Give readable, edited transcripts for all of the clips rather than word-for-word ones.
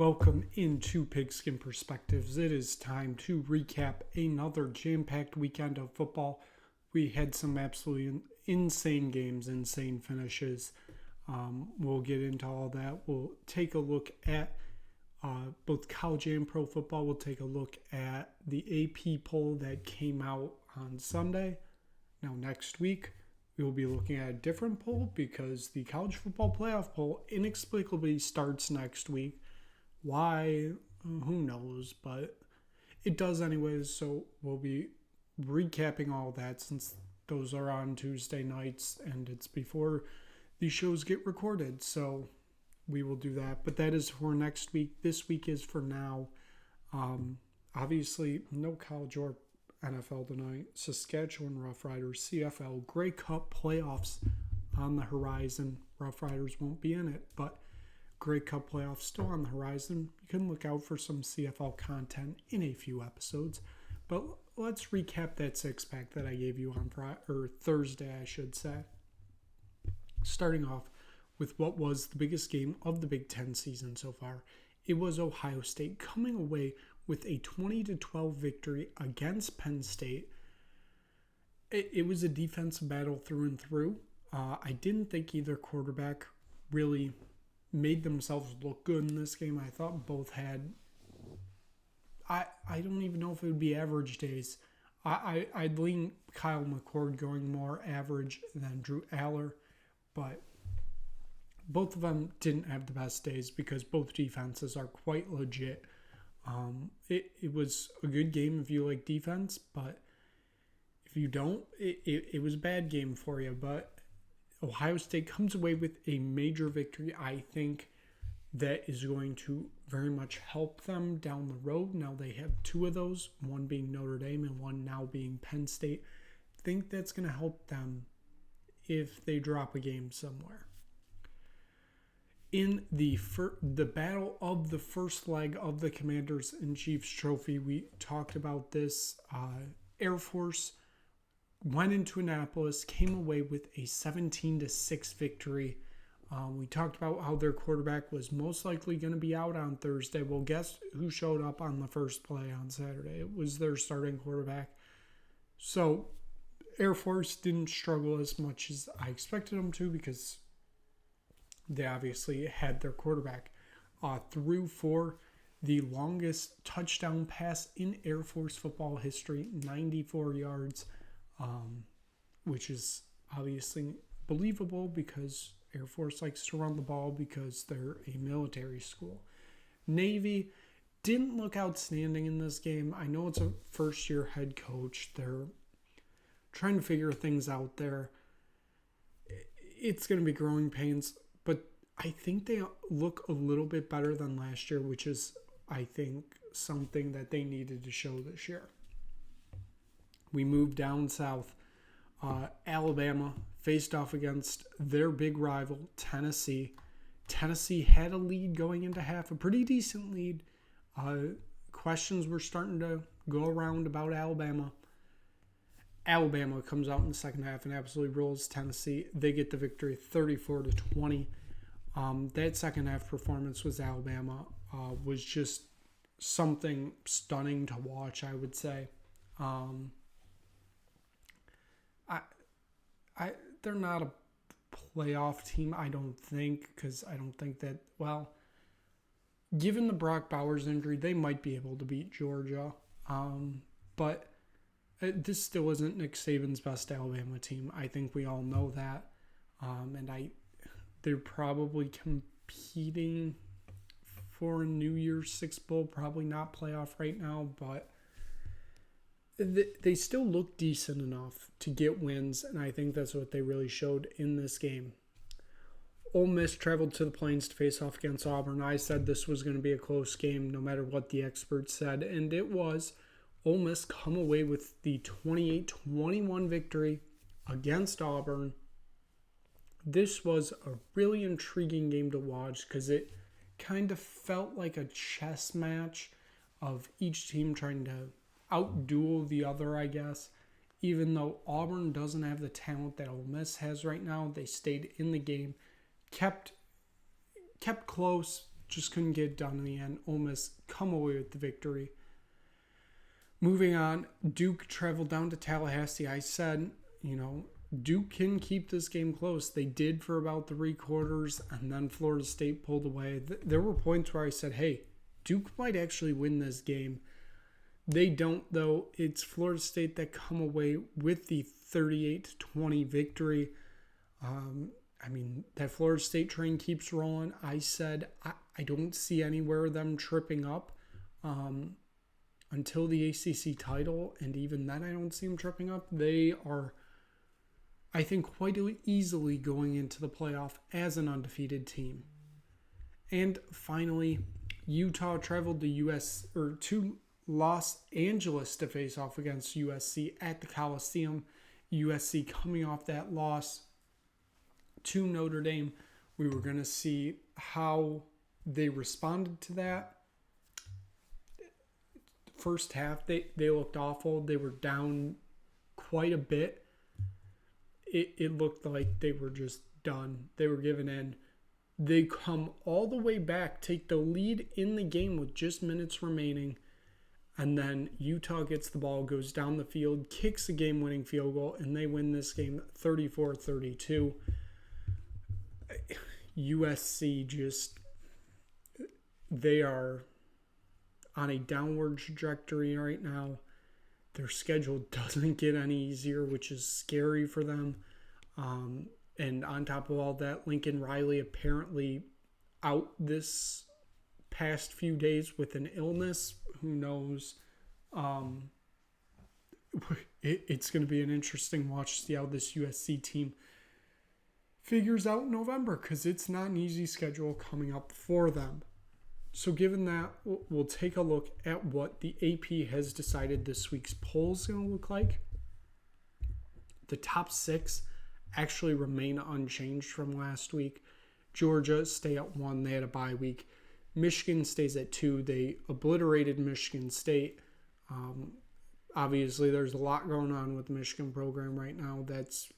Welcome into Pigskin Perspectives. It is time to recap another jam-packed weekend of football. We had some absolutely insane games, insane finishes. We'll get into all that. We'll take a look at both college and pro football. We'll take a look at the AP poll that came out on Sunday. Now, next week, we will be looking at a different poll because the college football playoff poll inexplicably starts next week. Why? Who knows? But it does anyways, so we'll be recapping all that since those are on Tuesday nights and it's before these shows get recorded. So we will do that. But that is for next week. This week is for now. Obviously, no college or NFL tonight. Saskatchewan Roughriders, CFL, Grey Cup playoffs on the horizon. Roughriders won't be in it, but Grey Cup playoffs still on the horizon. You can look out for some CFL content in a few episodes. But let's recap that six-pack that I gave you on Thursday, I should say. Starting off with what was the biggest game of the Big Ten season so far. It was Ohio State coming away with a 20-12 victory against Penn State. It was a defensive battle through and through. I didn't think either quarterback really made themselves look good in this game. I thought both had, I don't even know if it would be average days. I'd lean Kyle McCord going more average than Drew Aller, but both of them didn't have the best days because both defenses are quite legit. It was a good game if you like defense, but if you don't, it was a bad game for you. But Ohio State comes away with a major victory, I think, that is going to very much help them down the road. Now they have two of those, one being Notre Dame and one now being Penn State. I think that's going to help them if they drop a game somewhere. In the battle of the first leg of the Commanders-in-Chiefs Trophy, we talked about this. Air Force went into Annapolis, came away with a 17-6 victory. We talked about how their quarterback was most likely going to be out on Thursday. Well, guess who showed up on the first play on Saturday? It was their starting quarterback. So Air Force didn't struggle as much as I expected them to because they obviously had their quarterback. Threw for the longest touchdown pass in Air Force football history, 94 yards. Which is obviously believable because Air Force likes to run the ball because they're a military school. Navy didn't look outstanding in this game. I know it's a first-year head coach. They're trying to figure things out there. It's going to be growing pains, but I think they look a little bit better than last year, which is, I think, something that they needed to show this year. We moved down south. Alabama faced off against their big rival, Tennessee. Tennessee had a lead going into half, a pretty decent lead. Questions were starting to go around about Alabama. Alabama comes out in the second half and absolutely rolls Tennessee. They get the victory 34-20. That second half performance was Alabama was just something stunning to watch, I would say. They're not a playoff team, I don't think, because I don't think that, well, given the Brock Bowers injury, they might be able to beat Georgia. But this still isn't Nick Saban's best Alabama team. I think we all know that. They're probably competing for a New Year's Six Bowl, probably not playoff right now, but they still look decent enough to get wins, and I think that's what they really showed in this game. Ole Miss traveled to the Plains to face off against Auburn. I said this was going to be a close game no matter what the experts said, and it was. Ole Miss come away with the 28-21 victory against Auburn. This was a really intriguing game to watch because it kind of felt like a chess match of each team trying to outduel the other, I guess. Even though Auburn doesn't have the talent that Ole Miss has right now, they stayed in the game, kept close, just couldn't get it done in the end. Ole Miss come away with the victory. Moving on, Duke traveled down to Tallahassee. I said, Duke can keep this game close. They did for about 3 quarters, and then Florida State pulled away. There were points where I said, hey, Duke might actually win this game. They don't, though. It's Florida State that come away with the 38-20 victory. That Florida State train keeps rolling. I said I don't see anywhere them tripping up until the ACC title, and even then I don't see them tripping up. They are, I think, quite easily going into the playoff as an undefeated team. And finally, Utah traveled to Los Angeles to face off against USC at the Coliseum. USC coming off that loss to Notre Dame. We were going to see how they responded to that. First half, they looked awful. They were down quite a bit. It looked like they were just done. They were giving in. They come all the way back, take the lead in the game with just minutes remaining, and then Utah gets the ball, goes down the field, kicks a game-winning field goal, and they win this game 34-32. USC they are on a downward trajectory right now. Their schedule doesn't get any easier, which is scary for them. And on top of all that, Lincoln Riley apparently out this past few days with an illness. Who knows? It's going to be an interesting watch to see how this USC team figures out in November, because it's not an easy schedule coming up for them. So given that, we'll take a look at what the AP has decided this week's poll is going to look like. The top 6 actually remain unchanged from last week. Georgia stay at 1. They had a bye week. Michigan stays at 2. They obliterated Michigan State. Obviously, there's a lot going on with the Michigan program right now. That's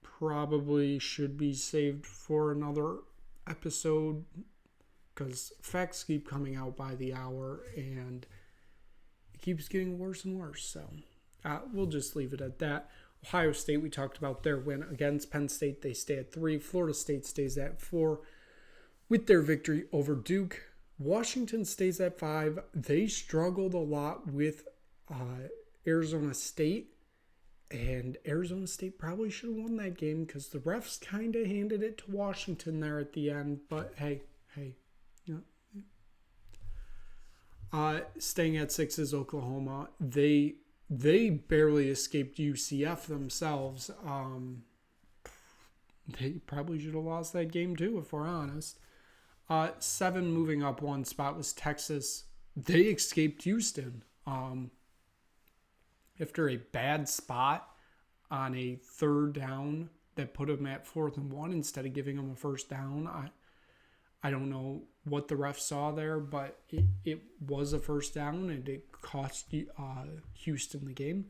probably should be saved for another episode, because facts keep coming out by the hour and it keeps getting worse and worse. So we'll just leave it at that. Ohio State, we talked about their win against Penn State. They stay at 3. Florida State stays at 4 with their victory over Duke. Washington stays at 5. They struggled a lot with Arizona State, and Arizona State probably should have won that game because the refs kind of handed it to Washington there at the end. But hey. Staying at 6 is Oklahoma. They barely escaped UCF themselves. They probably should have lost that game too, if we're honest. 7 moving up 1 spot was Texas. They escaped Houston. After a bad spot on a 3rd down that put them at 4th and 1 instead of giving them a first down. I don't know what the ref saw there, but it was a first down and it cost Houston the game.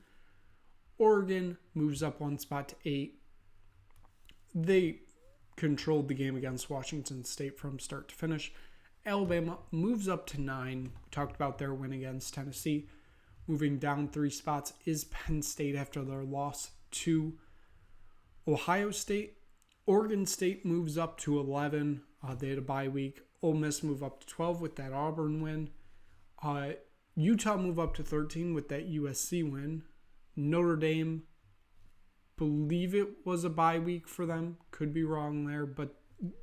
Oregon moves up 1 spot to 8. They controlled the game against Washington State from start to finish. Alabama moves up to 9. We talked about their win against Tennessee. Moving down 3 spots is Penn State after their loss to Ohio State. Oregon State moves up to 11. They had a bye week. Ole Miss move up to 12 with that Auburn win. Utah move up to 13 with that USC win. Notre Dame, believe it was a bye week for them. Could be wrong there, but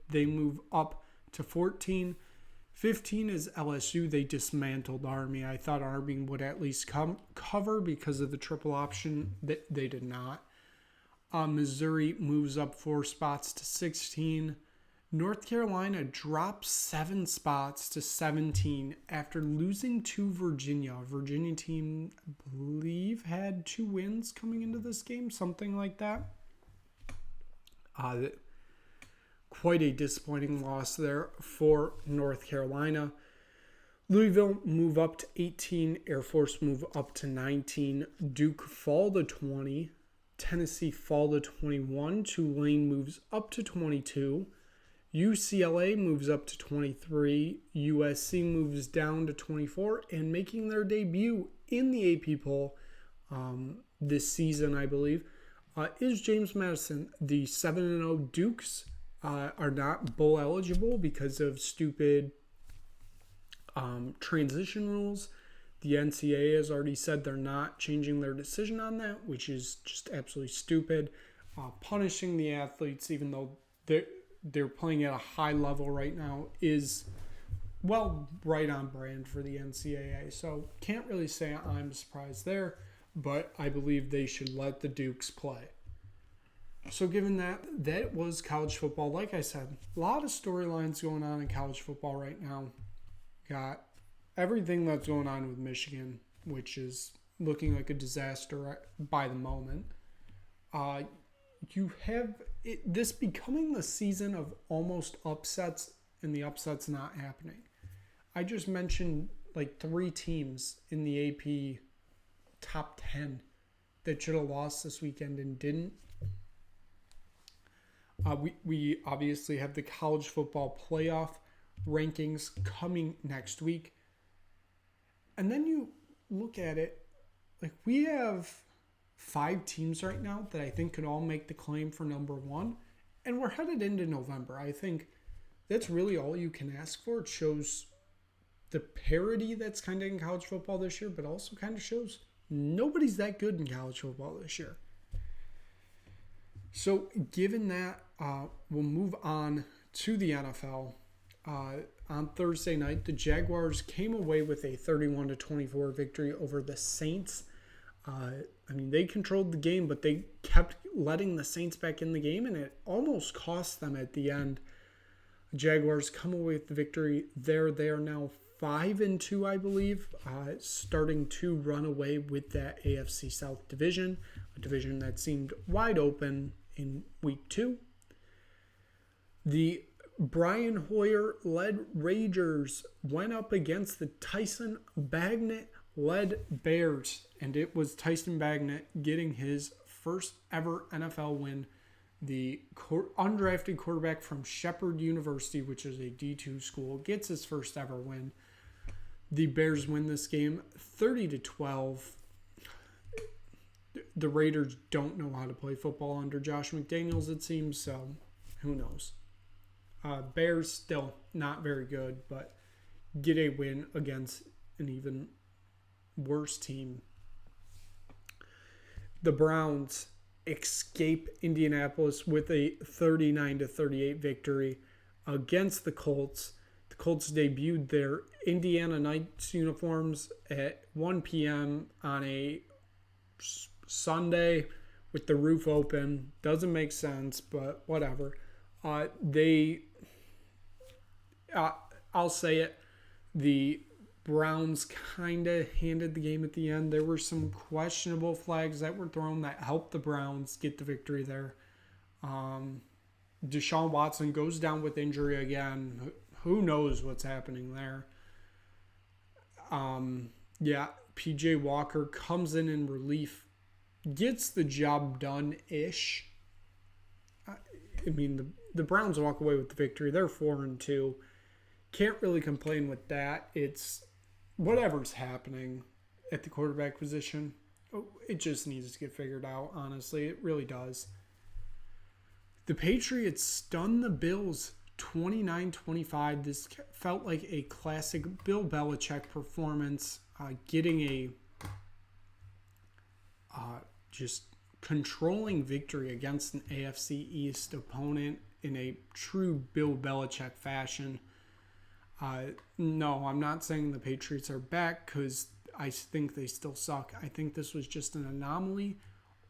they move up to 14. 15 is LSU. They dismantled Army. I thought Army would at least cover because of the triple option. They did not. Missouri moves up 4 spots to 16. North Carolina drops 7 spots to 17 after losing to Virginia. A Virginia team, I believe, had 2 wins coming into this game, something like that. Quite a disappointing loss there for North Carolina. Louisville move up to 18. Air Force move up to 19. Duke fall to 20. Tennessee fall to 21. Tulane moves up to 22. UCLA moves up to 23. USC moves down to 24. And making their debut in the AP poll this season, I believe, is James Madison. The 7-0 Dukes are not bowl eligible because of stupid transition rules. The NCAA has already said they're not changing their decision on that, which is just absolutely stupid. Punishing the athletes, even though they're playing at a high level right now, is, well, right on brand for the NCAA. So can't really say I'm surprised there, but I believe they should let the Dukes play. So given that was college football. Like I said, a lot of storylines going on in college football right now. Got everything that's going on with Michigan, which is looking like a disaster by the moment. You have this becoming the season of almost upsets, and the upsets not happening. I just mentioned like 3 teams in the AP top 10 that should have lost this weekend and didn't. We obviously have the college football playoff rankings coming next week. And then you look at it, like we have 5 teams right now that I think could all make the claim for number 1. And we're headed into November. I think that's really all you can ask for. It shows the parity that's kind of in college football this year, but also kind of shows nobody's that good in college football this year. So given that, we'll move on to the NFL. On Thursday night, the Jaguars came away with a 31-24 victory over the Saints. They controlled the game, but they kept letting the Saints back in the game, and it almost cost them at the end. Jaguars come away with the victory there. They are now 5-2, I believe, starting to run away with that AFC South division, a division that seemed wide open in week 2. The Brian Hoyer-led Ragers went up against the Tyson Bagent-led Bears, and it was Tyson Bagent getting his first ever NFL win. The undrafted quarterback from Shepherd University, which is a D2 school, gets his first ever win. The Bears win this game 30-12. The Raiders don't know how to play football under Josh McDaniels, it seems, so who knows. Bears still not very good, but get a win against an even worse team. The Browns escape Indianapolis with a 39-38 victory against the Colts. The Colts debuted their Indiana Knights uniforms at 1 p.m. on a Sunday with the roof open. Doesn't make sense, but whatever. I'll say it. The Browns kind of handed the game at the end. There were some questionable flags that were thrown that helped the Browns get the victory there. Deshaun Watson goes down with injury again. Who knows what's happening there? PJ Walker comes in relief, gets the job done-ish. The Browns walk away with the victory. They're 4-2. Can't really complain with that. It's whatever's happening at the quarterback position. It just needs to get figured out, honestly. It really does. The Patriots stunned the Bills 29-25. This felt like a classic Bill Belichick performance, getting a just controlling victory against an AFC East opponent in a true Bill Belichick fashion. No, I'm not saying the Patriots are back because I think they still suck. I think this was just an anomaly,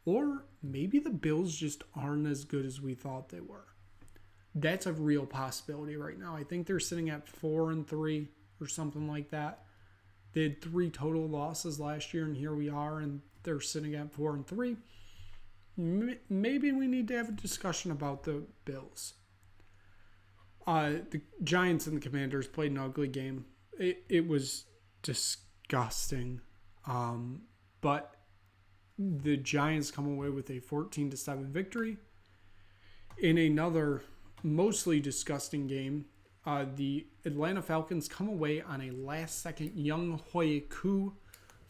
or maybe the Bills just aren't as good as we thought they were. That's a real possibility right now. I think they're sitting at 4-3 or something like that. They had 3 total losses last year, and here we are, and they're sitting at 4-3. Maybe we need to have a discussion about the Bills. The Giants and the Commanders played an ugly game. It was disgusting. But the Giants come away with a 14-7 victory in another mostly disgusting game. The Atlanta Falcons come away on a last-second Young Hoye Koo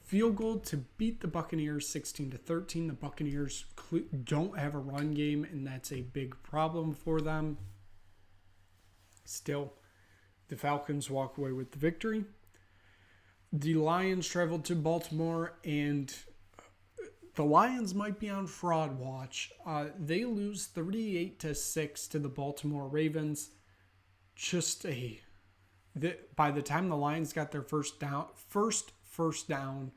field goal to beat the Buccaneers 16-13. The Buccaneers don't have a run game, and that's a big problem for them. Still, the Falcons walk away with the victory. The Lions traveled to Baltimore, and the Lions might be on fraud watch. They lose 38-6 to the Baltimore Ravens. By the time the Lions got their first down,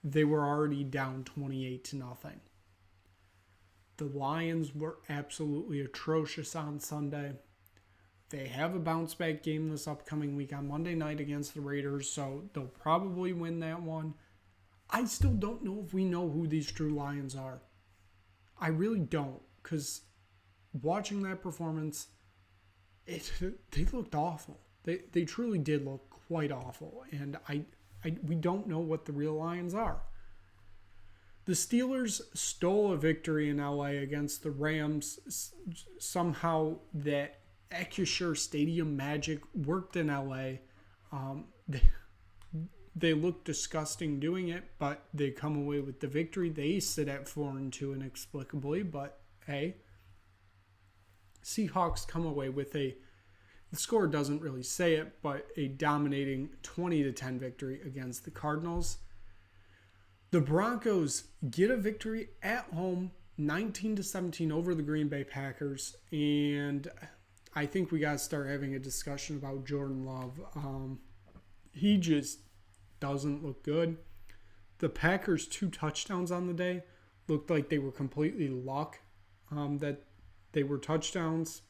they were already down 28-0. The Lions were absolutely atrocious on Sunday. They have a bounce back game this upcoming week on Monday night against the Raiders, so they'll probably win that one. I still don't know if we know who these true Lions are. I really don't, because watching that performance, they looked awful. They truly did look quite awful, and we don't know what the real Lions are. The Steelers stole a victory in LA against the Rams. Somehow that Acrisure Stadium magic worked in LA. They look disgusting doing it, but they come away with the victory. They sit at 4-2 inexplicably, but hey. Seahawks come away with the score doesn't really say it, but a dominating 20-10 victory against the Cardinals. The Broncos get a victory at home, 19-17 over the Green Bay Packers, and I think we got to start having a discussion about Jordan Love. He just doesn't look good. The Packers' 2 touchdowns on the day looked like they were completely luck that they were touchdowns.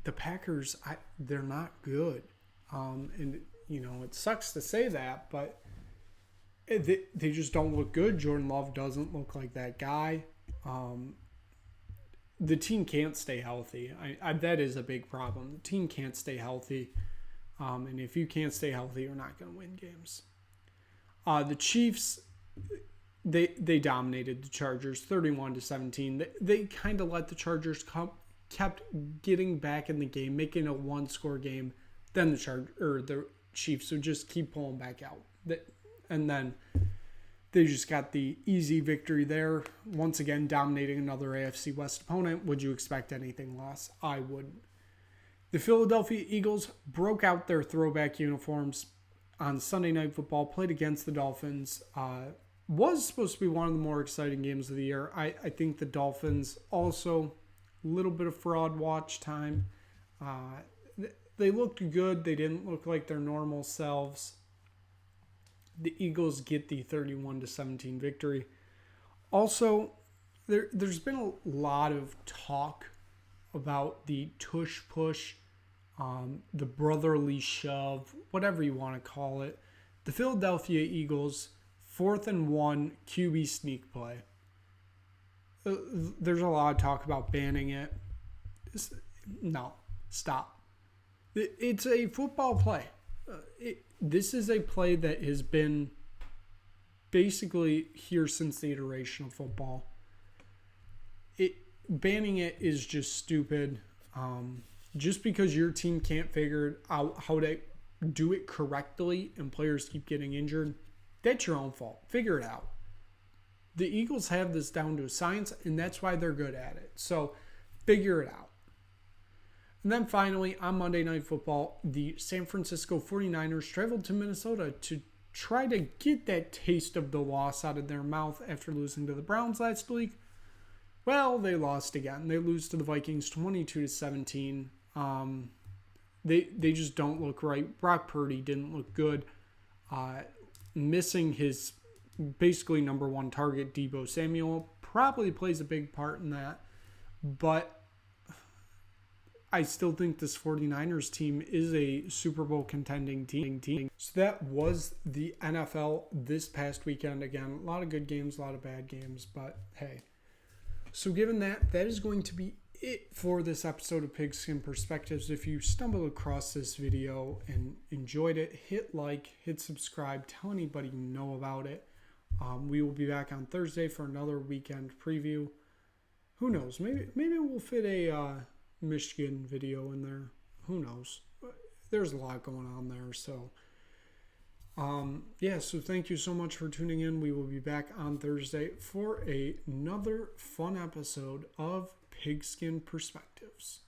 The Packers, they're not good. And, it sucks to say that, but they just don't look good. Jordan Love doesn't look like that guy. The team can't stay healthy. That is a big problem. The team can't stay healthy. And if you can't stay healthy, you're not going to win games. The Chiefs, they dominated the Chargers 31-17. They kind of let the Chargers kept getting back in the game, making a 1-score game. Then the Chiefs would just keep pulling back out. And then they just got the easy victory there. Once again, dominating another AFC West opponent. Would you expect anything less? I wouldn't. The Philadelphia Eagles broke out their throwback uniforms on Sunday Night Football, played against the Dolphins. Was supposed to be one of the more exciting games of the year. I think the Dolphins also, a little bit of fraud watch time. They looked good. They didn't look like their normal selves. The Eagles get the 31-17 victory. Also, there's been a lot of talk about the tush push, the brotherly shove, whatever you want to call it. The Philadelphia Eagles, 4th and 1 QB sneak play. There's a lot of talk about banning it. No, stop. It's a football play. This is a play that has been basically here since the iteration of football. Banning it is just stupid. Just because your team can't figure out how to do it correctly and players keep getting injured, that's your own fault. Figure it out. The Eagles have this down to a science, and that's why they're good at it. So figure it out. And then finally, on Monday Night Football, the San Francisco 49ers traveled to Minnesota to try to get that taste of the loss out of their mouth after losing to the Browns last week. Well, they lost again. They lose to the Vikings 22-17. They just don't look right. Brock Purdy didn't look good. Missing his basically number 1 target, Deebo Samuel, probably plays a big part in that. But I still think this 49ers team is a Super Bowl contending team. So that was the NFL this past weekend. Again, a lot of good games, a lot of bad games, but hey. So given that, that is going to be it for this episode of Pigskin Perspectives. If you stumbled across this video and enjoyed it, hit like, hit subscribe, tell anybody you know about it. We will be back on Thursday for another weekend preview. who knows? Maybe we'll fit a Michigan video in there. Who knows? There's a lot going on there. So, so thank you so much for tuning in. We will be back on Thursday for another fun episode of Pigskin Perspectives.